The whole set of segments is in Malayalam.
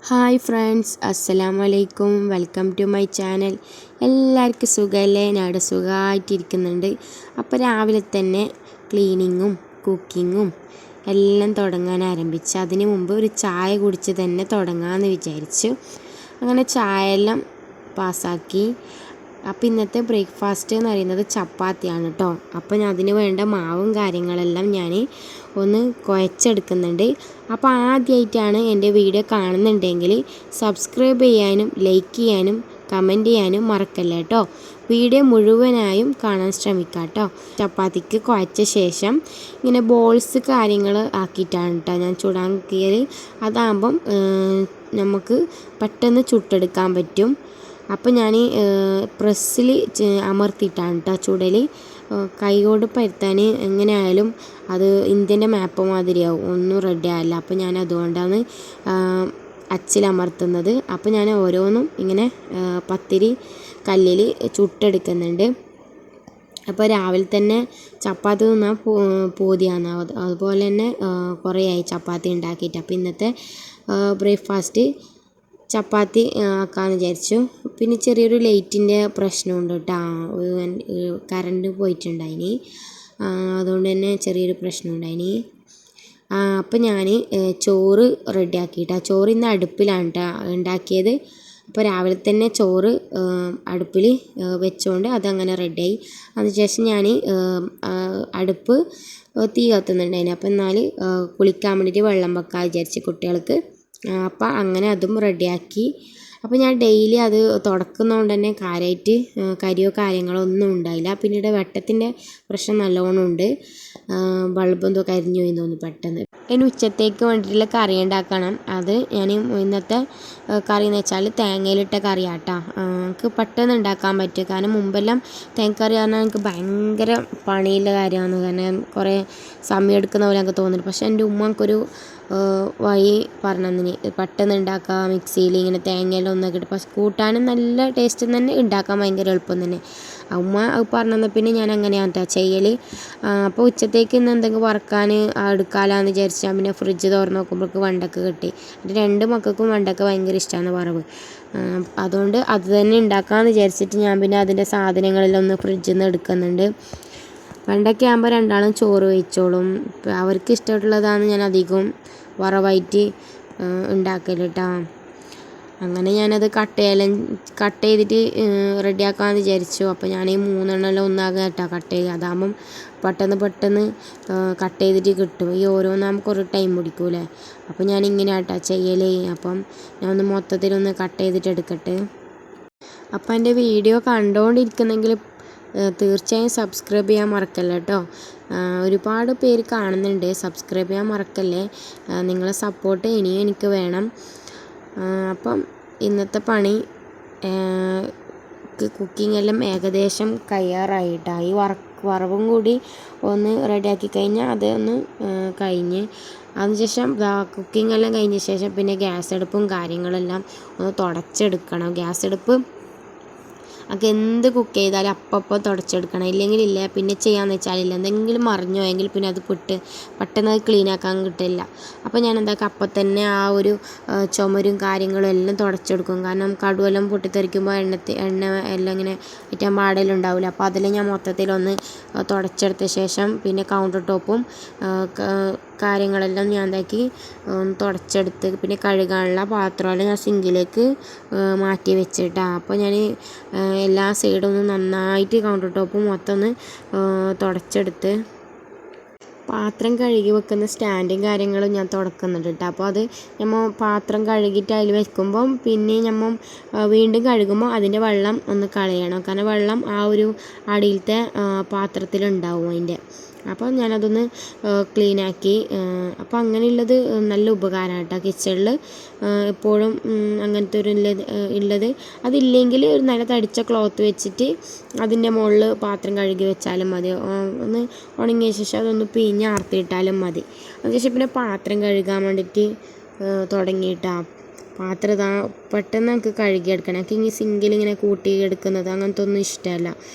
ഹായ് ഫ്രണ്ട്സ്, അസ്സലാമു അലൈക്കും. Welcome to my channel. എല്ലാവർക്കും സുഖമല്ലേ? ഞാൻ സുഖമായിട്ടിരിക്കുന്നുണ്ട്. അപ്പോൾ രാവിലെ തന്നെ ക്ലീനിങ്ങും കുക്കിങ്ങും എല്ലാം തുടങ്ങാൻ ആരംഭിച്ചു. അതിന് മുമ്പ് ഒരു ചായ കുടിച്ച് തന്നെ തുടങ്ങാമെന്ന് വിചാരിച്ചു. അങ്ങനെ ചായ എല്ലാം പാസ്സാക്കി. അപ്പോൾ ഇന്നത്തെ ബ്രേക്ക്ഫാസ്റ്റ് എന്ന് പറയുന്നത് ചപ്പാത്തിയാണ് കേട്ടോ. അപ്പോൾ ഞാൻ അതിന് വേണ്ട മാവും കാര്യങ്ങളെല്ലാം ഞാൻ ഒന്ന് കുഴച്ചെടുക്കുന്നുണ്ട്. അപ്പോൾ ആദ്യമായിട്ടാണ് എൻ്റെ വീഡിയോ കാണുന്നുണ്ടെങ്കിൽ സബ്സ്ക്രൈബ് ചെയ്യാനും ലൈക്ക് ചെയ്യാനും കമൻറ്റ് ചെയ്യാനും മറക്കല്ല കേട്ടോ. വീഡിയോ മുഴുവനായും കാണാൻ ശ്രമിക്കാം കേട്ടോ. ചപ്പാത്തിക്ക് കുഴച്ച ശേഷം ഇങ്ങനെ ബോൾസ് കാര്യങ്ങൾ ആക്കിയിട്ടാണ് കേട്ടോ ഞാൻ ചൂടാക്കിയത്. അതാകുമ്പം നമുക്ക് പെട്ടെന്ന് ചുട്ടെടുക്കാൻ പറ്റും. അപ്പോൾ ഞാൻ പ്രസ്സിൽ അമർത്തിയിട്ടാണ് കേട്ടോ ചുടൽ. കൈകൊണ്ട് പരത്താൻ എങ്ങനെയായാലും അത് ഇന്ത്യൻ്റെ മാപ്പ് മാതിരിയാവും, ഒന്നും റെഡി ആവില്ല. അപ്പോൾ ഞാൻ അതുകൊണ്ടാണ് അച്ചിലമർത്തുന്നത്. അപ്പോൾ ഞാൻ ഓരോന്നും ഇങ്ങനെ പത്തിരി കല്ലിൽ ചുട്ടെടുക്കുന്നുണ്ട്. അപ്പോൾ രാവിലെ തന്നെ ചപ്പാത്തി തിന്നാൽ പൂതിയാണ്. അതുപോലെ തന്നെ കുറേ ആയി ചപ്പാത്തി ഉണ്ടാക്കിയിട്ട്. അപ്പോൾ ഇന്നത്തെ ബ്രേക്ക്ഫാസ്റ്റ് ചപ്പാത്തി ആക്കാമെന്ന് വിചാരിച്ചു. പിന്നെ ചെറിയൊരു ലൈറ്റിൻ്റെ പ്രശ്നമുണ്ട് കേട്ടോ. കറണ്ട് പോയിട്ടുണ്ടായിനി, അതുകൊണ്ട് തന്നെ ചെറിയൊരു പ്രശ്നമുണ്ടായിനി. അപ്പോൾ ഞാൻ ചോറ് റെഡിയാക്കിയിട്ടാണ്. ചോറ് ഇന്ന് അടുപ്പിലാണ് കേട്ടോ ഉണ്ടാക്കിയത്. അപ്പോൾ രാവിലെ തന്നെ ചോറ് അടുപ്പിൽ വെച്ചുകൊണ്ട് അതങ്ങനെ റെഡിയായി. അതിനുശേഷം ഞാൻ അടുപ്പ് തീ കത്തുന്നുണ്ടായിന്. അപ്പോൾ എന്നാൽ കുളിക്കാൻ വേണ്ടിയിട്ട് വെള്ളം വെക്കാൻ വിചാരിച്ച് കുട്ടികൾക്ക്. അപ്പം അങ്ങനെ അതും റെഡിയാക്കി. അപ്പോൾ ഞാൻ ഡെയിലി അത് തുടക്കുന്നതുകൊണ്ട് തന്നെ കാര്യമായിട്ട് കരിയോ കാര്യങ്ങളോ ഒന്നും ഉണ്ടായില്ല. പിന്നീട് വെട്ടത്തിൻ്റെ പ്രശ്നം നല്ലോണം ഉണ്ട്. ബൾബ് എന്തോ കരിഞ്ഞു പോയി തോന്നുന്നു പെട്ടെന്ന്. ഇനി ഉച്ചത്തേക്ക് വേണ്ടിയിട്ടുള്ള കറി ഉണ്ടാക്കണം. അത് ഞാൻ ഇന്നത്തെ കറി എന്ന് വെച്ചാൽ തേങ്ങയിലിട്ട കറിയാട്ടോ. എനിക്ക് പെട്ടെന്ന് ഉണ്ടാക്കാൻ പറ്റും. കാരണം മുമ്പെല്ലാം തേങ്ങക്കറി പറഞ്ഞാൽ എനിക്ക് ഭയങ്കര പണിയുള്ള കാര്യമാണ്. കാരണം കുറേ സമയം എടുക്കുന്ന പോലെ എനിക്ക് തോന്നുന്നു. പക്ഷേ എൻ്റെ ഉമ്മക്കൊരു വഴി പറഞ്ഞു പെട്ടെന്ന് ഉണ്ടാക്കുക. മിക്സിയിൽ ഇങ്ങനെ തേങ്ങയെല്ലാം ഒന്നൊക്കെ ഇട്ട് പക്ഷെ കൂട്ടാനും നല്ല ടേസ്റ്റ് തന്നെ, ഉണ്ടാക്കാൻ ഭയങ്കര എളുപ്പം തന്നെ. ഉമ്മ അത് പറഞ്ഞു പിന്നെ ഞാൻ അങ്ങനെയാണ് കേട്ടോ ചെയ്യൽ. അപ്പോൾ ഉച്ചത്തേക്ക് ഇന്ന് എന്തെങ്കിലും വറക്കാൻ എടുക്കാമെന്ന് വിചാരിച്ചാൽ പിന്നെ ഫ്രിഡ്ജ് തുറന്ന് നോക്കുമ്പോഴേക്ക് വെണ്ടക്ക കിട്ടി. എൻ്റെ 2 മക്കൾക്കും വെണ്ടക്ക ഭയങ്കര ഇഷ്ടമാണ് വറവ്. അതുകൊണ്ട് അത് തന്നെ ഉണ്ടാക്കാമെന്ന് വിചാരിച്ചിട്ട് ഞാൻ പിന്നെ അതിൻ്റെ സാധനങ്ങളെല്ലാം ഫ്രിഡ്ജിൽ നിന്ന് എടുക്കുന്നുണ്ട്. വെണ്ടയ്ക്ക ആകുമ്പോൾ രണ്ടാളും ചോറ് കഴിച്ചോളും. അവർക്ക് ഇഷ്ടമുള്ളതാണ് ഞാൻ അധികം വറവായിട്ട് ഉണ്ടാക്കൽ കേട്ടോ. അങ്ങനെ ഞാനത് കട്ട് ചെയ്തിട്ട് റെഡിയാക്കാമെന്ന് വിചാരിച്ചു. അപ്പോൾ ഞാൻ ഈ 3 ഒന്നാകെ കേട്ടോ കട്ട് ചെയ്യുക. അതാകുമ്പം പെട്ടെന്ന് കട്ട് ചെയ്തിട്ട് കിട്ടും. ഈ ഓരോന്നാകുമ്പോൾ കുറേ ടൈം പിടിക്കൂലേ. അപ്പോൾ ഞാൻ ഇങ്ങനെ കേട്ടോ ചെയ്യൽ. അപ്പം ഞാൻ ഒന്ന് മൊത്തത്തിലൊന്ന് കട്ട് ചെയ്തിട്ട് എടുക്കട്ടെ. അപ്പോൾ എൻ്റെ വീഡിയോ കണ്ടുകൊണ്ടിരിക്കുന്നെങ്കിൽ തീർച്ചയായും സബ്സ്ക്രൈബ് ചെയ്യാൻ മറക്കല്ല കേട്ടോ. ഒരുപാട് പേര് കാണുന്നുണ്ട്, സബ്സ്ക്രൈബ് ചെയ്യാൻ മറക്കല്ലേ. നിങ്ങളെ സപ്പോർട്ട് ഇനിയും എനിക്ക് വേണം. അപ്പം ഇന്നത്തെ പണി കുക്കിംഗ് എല്ലാം ഏകദേശം കഴിയാറായിട്ടാണ്. ഈ വറവും കൂടി ഒന്ന് റെഡിയാക്കി കഴിഞ്ഞാൽ അതൊന്ന് കഴിഞ്ഞ് അതിനുശേഷം കുക്കിംഗ് എല്ലാം കഴിഞ്ഞ ശേഷം പിന്നെ ഗ്യാസ് അടുപ്പും കാര്യങ്ങളെല്ലാം ഒന്ന് തുടച്ചെടുക്കണം. ഗ്യാസ് അടുപ്പ് ഒക്കെ എന്ത് കുക്ക് ചെയ്താലും അപ്പം തുടച്ചെടുക്കണം. ഇല്ല പിന്നെ ചെയ്യാമെന്ന് വെച്ചാലില്ല, എന്തെങ്കിലും മറിഞ്ഞോ എങ്കിൽ പിന്നെ അത് പെട്ടെന്ന് അത് ക്ലീൻ ആക്കാൻ കിട്ടില്ല. അപ്പോൾ ഞാൻ എന്താക്കുക അപ്പം തന്നെ ആ ഒരു ചുമരും കാര്യങ്ങളും എല്ലാം തുടച്ചെടുക്കും. കാരണം കടുവെല്ലാം പൊട്ടിത്തെറിക്കുമ്പോൾ എണ്ണ എല്ലാം ഇങ്ങനെ ഏറ്റവും പാടലുണ്ടാവില്ല. അപ്പോൾ അതിൽ ഞാൻ മൊത്തത്തിലൊന്ന് തുടച്ചെടുത്ത ശേഷം പിന്നെ കൗണ്ടർ ടോപ്പും കാര്യങ്ങളെല്ലാം ഞാൻ എന്താക്കി തുടച്ചെടുത്ത് പിന്നെ കഴുകാനുള്ള പാത്രമെല്ലാം ഞാൻ സിങ്കിലേക്ക് മാറ്റി വെച്ചിട്ടാണ്. അപ്പോൾ ഞാൻ എല്ലാ സൈഡും ഒന്ന് നന്നായിട്ട് കൗണ്ടർ ടോപ്പ് മൊത്തം ഒന്ന് തുടച്ചെടുത്ത് പാത്രം കഴുകി വെക്കുന്ന സ്റ്റാൻഡും കാര്യങ്ങളും ഞാൻ തുടക്കുന്നുണ്ട് കേട്ടോ. അപ്പോൾ അത് നമ്മൾ പാത്രം കഴുകിയിട്ട് അതിൽ വെക്കുമ്പം പിന്നെ നമ്മൾ വീണ്ടും കഴുകുമ്പോൾ അതിൻ്റെ വെള്ളം ഒന്ന് കളയണം. കാരണം വെള്ളം ആ ഒരു അടിയിലത്തെ പാത്രത്തിലുണ്ടാവും അതിൻ്റെ. അപ്പോൾ ഞാനതൊന്ന് ക്ലീനാക്കി. അപ്പോൾ അങ്ങനെയുള്ളത് നല്ല ഉപകാരമാണ് കേട്ടോ കിച്ചണിൽ എപ്പോഴും അങ്ങനത്തെ ഒരു ഉള്ളത്. അതില്ലെങ്കിൽ ഒരു നല്ല തടിച്ച ക്ലോത്ത് വെച്ചിട്ട് അതിൻ്റെ മുകളിൽ പാത്രം കഴുകി വെച്ചാലും മതി. ഒന്ന് ഉണങ്ങിയ ശേഷം അതൊന്ന് പിഴിഞ്ഞാർത്തിയിട്ടാലും മതി. അതിനുശേഷം പിന്നെ പാത്രം കഴുകാൻ വേണ്ടിയിട്ട് തുടങ്ങിയിട്ടാണ്. പാത്രം പെട്ടെന്ന് എനിക്ക് കഴുകിയെടുക്കണം. എനിക്ക് ഇങ്ങനെ സിങ്കിലിങ്ങനെ കൂട്ടി എടുക്കുന്നത് അങ്ങനത്തെ ഒന്നും ഇഷ്ടമല്ല.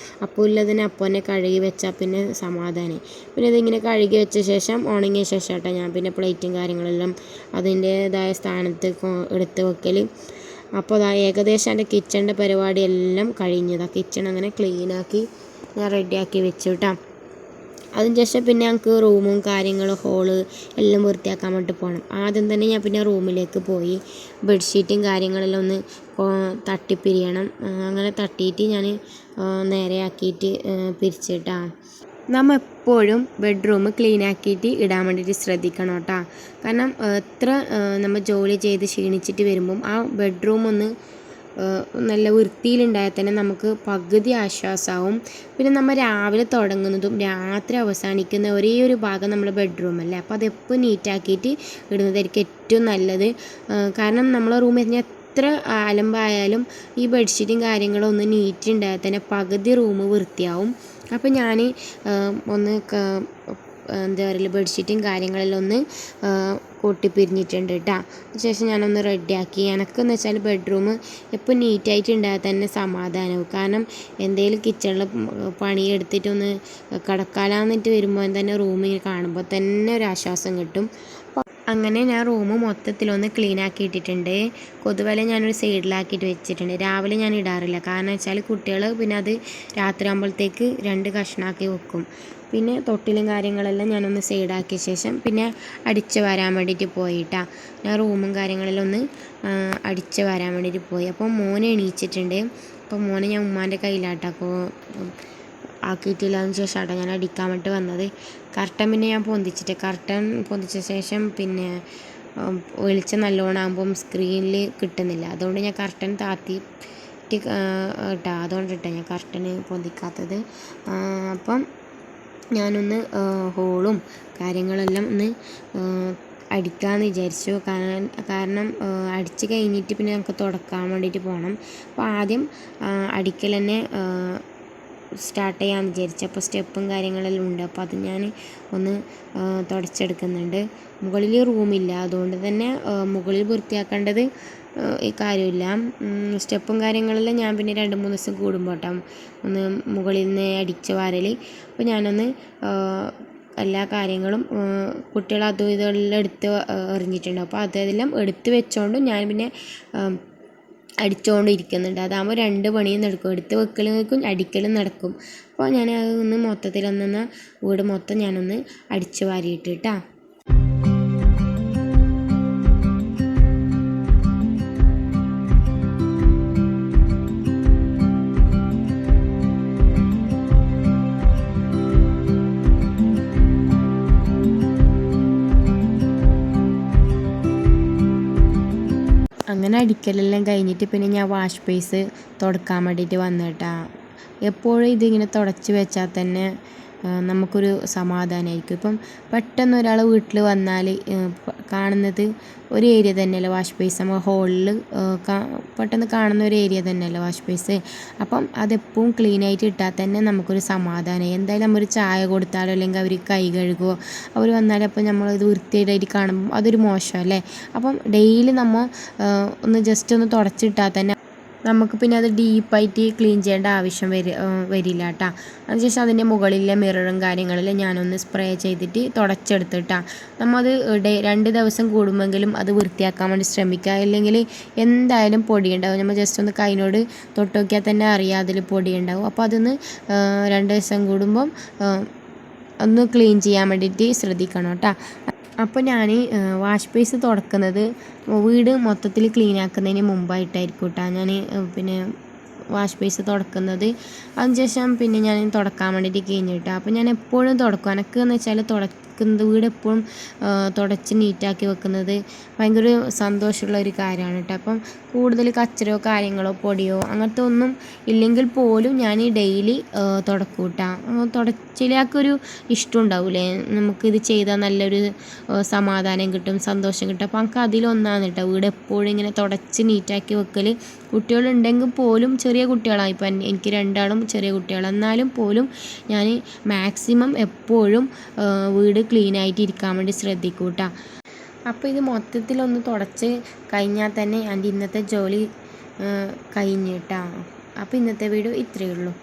അപ്പോൾ ഉള്ളതിനെ അപ്പോൾ തന്നെ കഴുകി വെച്ചാൽ പിന്നെ സമാധാനം. പിന്നെ ഇതിങ്ങനെ കഴുകി വെച്ച ശേഷം ഉണങ്ങിയ ശേഷം കേട്ടോ ഞാൻ പിന്നെ പ്ലേറ്റും കാര്യങ്ങളെല്ലാം അതിൻ്റേതായ സ്ഥാനത്ത് എടുത്ത് വെക്കൽ. അപ്പോൾ ഏകദേശം എൻ്റെ കിച്ചണിൻ്റെ പരിപാടിയെല്ലാം കഴിഞ്ഞതാണ്. കിച്ചൺ അങ്ങനെ ക്ലീനാക്കി ഞാൻ റെഡിയാക്കി വെച്ചു കേട്ടോ. അതിന് ശേഷം പിന്നെ ഞങ്ങൾക്ക് റൂമും കാര്യങ്ങളും ഹോള് എല്ലാം വൃത്തിയാക്കാൻ വേണ്ടി പോകണം. ആദ്യം തന്നെ ഞാൻ പിന്നെ റൂമിലേക്ക് പോയി ബെഡ്ഷീറ്റും കാര്യങ്ങളെല്ലാം ഒന്ന് തട്ടിപ്പിരിയണം. അങ്ങനെ തട്ടിയിട്ട് ഞാൻ നേരെയാക്കിയിട്ട് പിരിച്ചിട്ടാണ്. നമ്മൾ എപ്പോഴും ബെഡ്റൂം ക്ലീൻ ആക്കിയിട്ട് ഇടാൻ വേണ്ടിയിട്ട് ശ്രദ്ധിക്കണം കേട്ടോ. കാരണം എത്ര നമ്മൾ ജോലി ചെയ്ത് ക്ഷീണിച്ചിട്ട് വരുമ്പം ആ ബെഡ്റൂം ഒന്ന് നല്ല വൃത്തിയിലുണ്ടായാൽ തന്നെ നമുക്ക് പകുതി ആശ്വാസമാവും. പിന്നെ നമ്മൾ രാവിലെ തുടങ്ങുന്നതും രാത്രി അവസാനിക്കുന്ന ഒരേ ഒരു ഭാഗം നമ്മുടെ ബെഡ്റൂം അല്ലേ. അപ്പോൾ അതെപ്പോൾ നീറ്റാക്കിയിട്ട് ഇടുന്നതായിരിക്കും ഏറ്റവും നല്ലത്. കാരണം നമ്മളെ റൂമിൽ എത്ര അലമ്പായാലും ഈ ബെഡ്ഷീറ്റും കാര്യങ്ങളും ഒന്ന് നീറ്റ് ഉണ്ടായാൽ തന്നെ പകുതി റൂം വൃത്തിയാവും. അപ്പോൾ ഞാൻ ഒന്ന് എന്താ പറയുക ബെഡ്ഷീറ്റും കാര്യങ്ങളെല്ലാം ഒന്ന് കൊട്ടിപ്പിരിഞ്ഞിട്ടുണ്ട് കേട്ടോ. ശേഷം ഞാനൊന്ന് റെഡിയാക്കി. എനക്കെന്ന് വെച്ചാൽ ബെഡ്റൂം എപ്പോൾ നീറ്റായിട്ടുണ്ടായാൽ തന്നെ സമാധാനവും. കാരണം എന്തെങ്കിലും കിച്ചണിൽ പണിയെടുത്തിട്ടൊന്ന് കിടക്കാലാന്നിട്ട് വരുമ്പോൾ തന്നെ റൂമിൽ കാണുമ്പോൾ തന്നെ ഒരു ആശ്വാസം കിട്ടും. അങ്ങനെ ഞാൻ റൂം മൊത്തത്തിലൊന്ന് ക്ലീൻ ആക്കി ഇട്ടിട്ടുണ്ട്. കൊതുവല ഞാനൊരു സൈഡിലാക്കിയിട്ട് വെച്ചിട്ടുണ്ട്. രാവിലെ ഞാൻ ഇടാറില്ല. കാരണം വെച്ചാൽ കുട്ടികൾ പിന്നെ അത് രാത്രി ആകുമ്പോഴത്തേക്ക് 2 കഷ്ണമാക്കി വെക്കും. പിന്നെ തൊട്ടിലും കാര്യങ്ങളെല്ലാം ഞാനൊന്ന് സൈഡാക്കിയ ശേഷം പിന്നെ അടിച്ച് വരാൻ വേണ്ടിയിട്ട് പോയിട്ടാ. ഞാൻ റൂമും കാര്യങ്ങളെല്ലാം ഒന്ന് അടിച്ച് വരാൻ വേണ്ടിയിട്ട് പോയി. അപ്പോൾ മോനെ എണീച്ചിട്ടുണ്ട്. അപ്പോൾ മോനെ ഞാൻ ഉമ്മാൻ്റെ കയ്യിലാട്ടാക്കോ ആക്കിയിട്ടില്ല. അതിന് ശേഷമാട്ടോ ഞാൻ അടിക്കാൻ വേണ്ടി വന്നത്. കർട്ടൻ പിന്നെ ഞാൻ കർട്ടൻ പൊന്തിച്ച ശേഷം പിന്നെ വെളിച്ചം നല്ലോണം ആകുമ്പം സ്ക്രീനിൽ കിട്ടുന്നില്ല. അതുകൊണ്ട് ഞാൻ കർട്ടൻ താത്തിയിട്ട് അതുകൊണ്ടിട്ടാണ് ഞാൻ കർട്ടന് പൊന്തിക്കാത്തത്. അപ്പം ഞാനൊന്ന് ഹോളും കാര്യങ്ങളെല്ലാം ഒന്ന് അടിക്കാമെന്ന് വിചാരിച്ചു. കാരണം അടിച്ച് കഴിഞ്ഞിട്ട് പിന്നെ നമുക്ക് തുടക്കാൻ വേണ്ടിയിട്ട് പോകണം. അപ്പോൾ ആദ്യം അടിക്കൽ തന്നെ സ്റ്റാർട്ട് ചെയ്യാമെന്ന് വിചാരിച്ചു. അപ്പോൾ സ്റ്റെപ്പും കാര്യങ്ങളെല്ലാം ഉണ്ട്. അപ്പോൾ അത് ഞാൻ ഒന്ന് തുടച്ചെടുക്കുന്നുണ്ട്. മുകളിൽ റൂമില്ല, അതുകൊണ്ട് തന്നെ മുകളിൽ വൃത്തിയാക്കേണ്ടത് ഈ കാര്യമില്ല. സ്റ്റെപ്പും കാര്യങ്ങളെല്ലാം ഞാൻ പിന്നെ 2-3 ദിവസം കൂടുമ്പോൾ കേട്ടോ ഒന്ന് മുകളിൽ നിന്ന് അടിച്ച് വാരൽ. അപ്പോൾ ഞാനൊന്ന് എല്ലാ കാര്യങ്ങളും കുട്ടികൾ അതും ഇതെല്ലാം എടുത്ത് എറിഞ്ഞിട്ടുണ്ട്. അപ്പോൾ അതെല്ലാം എടുത്ത് വെച്ചോണ്ട് ഞാൻ പിന്നെ അടിച്ചുകൊണ്ട് ഇരിക്കുന്നുണ്ട്. അതാകുമ്പോൾ 2 പണിയും നടക്കും. എടുത്ത് വെക്കലും നടക്കും, അടിക്കലും നടക്കും. അപ്പോൾ ഞാൻ അതൊന്ന് മൊത്തത്തിലൊന്ന് വീട് മൊത്തം ഞാനൊന്ന് അടിച്ച് വാരിയിട്ട് കേട്ടോ. അങ്ങനെ അടിക്കലെല്ലാം കഴിഞ്ഞിട്ട് പിന്നെ ഞാൻ വാഷ് ബേസ് തുടക്കാൻ വേണ്ടിയിട്ട് വന്നിട്ടാ. എപ്പോഴും ഇതിങ്ങനെ തുടച്ച് വെച്ചാൽ തന്നെ നമുക്കൊരു സമാധാനമായിരിക്കും. ഇപ്പം പെട്ടെന്ന് ഒരാൾ വീട്ടിൽ വന്നാൽ കാണുന്നത് ഒരു ഏരിയ തന്നെയല്ല വാഷ് ബേസ്. നമ്മൾ ഹോളിൽ പെട്ടെന്ന് കാണുന്ന ഒരു ഏരിയ തന്നെയല്ല വാഷ് ബേസ്. അപ്പം അതെപ്പോഴും ക്ലീനായിട്ട് ഇട്ടാൽ തന്നെ നമുക്കൊരു സമാധാനമായി. എന്തായാലും നമ്മൊരു ചായ കൊടുത്താലോ അല്ലെങ്കിൽ അവർ കൈ കഴുകുമോ അവർ വന്നാലും അപ്പോൾ നമ്മളിത് വൃത്തിയായിട്ട് കാണുമ്പോൾ അതൊരു മോശമല്ലേ. അപ്പം ഡെയിലി നമ്മൾ ഒന്ന് ജസ്റ്റ് ഒന്ന് തുടച്ചിട്ടാൽ തന്നെ നമുക്ക് പിന്നെ അത് ഡീപ്പായിട്ട് ക്ലീൻ ചെയ്യേണ്ട ആവശ്യം വരില്ല കേട്ടോ. അതിനുശേഷം അതിൻ്റെ മുകളിലെ മിററും കാര്യങ്ങളെല്ലാം ഞാനൊന്ന് സ്പ്രേ ചെയ്തിട്ട് തുടച്ചെടുത്തിട്ടാണ്. നമ്മളത് 2 ദിവസം കൂടുമെങ്കിലും അത് വൃത്തിയാക്കാൻ വേണ്ടി ശ്രമിക്കുക. അല്ലെങ്കിൽ എന്തായാലും പൊടിയുണ്ടാവും. നമ്മൾ ജസ്റ്റ് ഒന്ന് കൈനോട് തൊട്ട് നോക്കിയാൽ തന്നെ അറിയാം അതിൽ പൊടിയുണ്ടാവും. അപ്പോൾ അതൊന്ന് 2 ദിവസം കൂടുമ്പം ഒന്ന് ക്ലീൻ ചെയ്യാൻ വേണ്ടിയിട്ട് ശ്രദ്ധിക്കണം കേട്ടോ. അപ്പോൾ ഞാൻ വാഷ് ബേസ് തുടക്കുന്നത് വീട് മൊത്തത്തിൽ ക്ലീൻ ആക്കുന്നതിന് മുമ്പായിട്ടായിരിക്കും കേട്ടോ ഞാൻ പിന്നെ വാഷ് ബേസ് തുടക്കുന്നത്. അതിനുശേഷം പിന്നെ ഞാൻ തുടക്കാൻ വേണ്ടിയിട്ട് കഴിഞ്ഞിട്ടാ. അപ്പോൾ ഞാൻ എപ്പോഴും തുടക്കും. എനിക്കെന്ന് വെച്ചാൽ വീട് എപ്പോഴും തുടച്ച് നീറ്റാക്കി വെക്കുന്നത് ഭയങ്കര സന്തോഷമുള്ള ഒരു കാര്യമാണ് കേട്ടോ. അപ്പം കൂടുതൽ കച്ചറയോ കാര്യങ്ങളോ പൊടിയോ അങ്ങനത്തെ ഒന്നും ഇല്ലെങ്കിൽ പോലും ഞാൻ ഡെയിലി തുടക്കും കേട്ടോ. തുടച്ചിലാക്കൊരു ഇഷ്ടം ഉണ്ടാവില്ലേ, നമുക്കിത് ചെയ്താൽ നല്ലൊരു സമാധാനം കിട്ടും, സന്തോഷം കിട്ടും. അപ്പോൾ എനിക്ക് അതിലൊന്നാണ് കേട്ടോ വീട് എപ്പോഴും ഇങ്ങനെ തുടച്ച് നീറ്റാക്കി വെക്കൽ. കുട്ടികളുണ്ടെങ്കിൽ പോലും ചെറിയ കുട്ടികളാണ്. ഇപ്പം എനിക്ക് 2 ആളും ചെറിയ കുട്ടികളാണ്. എന്നാലും പോലും ഞാൻ മാക്സിമം എപ്പോഴും വീട് ക്ലീനായിട്ട് ഇരിക്കാൻ വേണ്ടി ശ്രദ്ധിക്കും കേട്ടോ. അപ്പോൾ ഇത് മൊത്തത്തിലൊന്ന് തുടച്ച് കഴിഞ്ഞാൽ തന്നെ എൻ്റെ ഇന്നത്തെ ജോലി കഴിഞ്ഞിട്ടാണ്. അപ്പോൾ ഇന്നത്തെ വീഡിയോ ഇത്രയേ ഉള്ളൂ.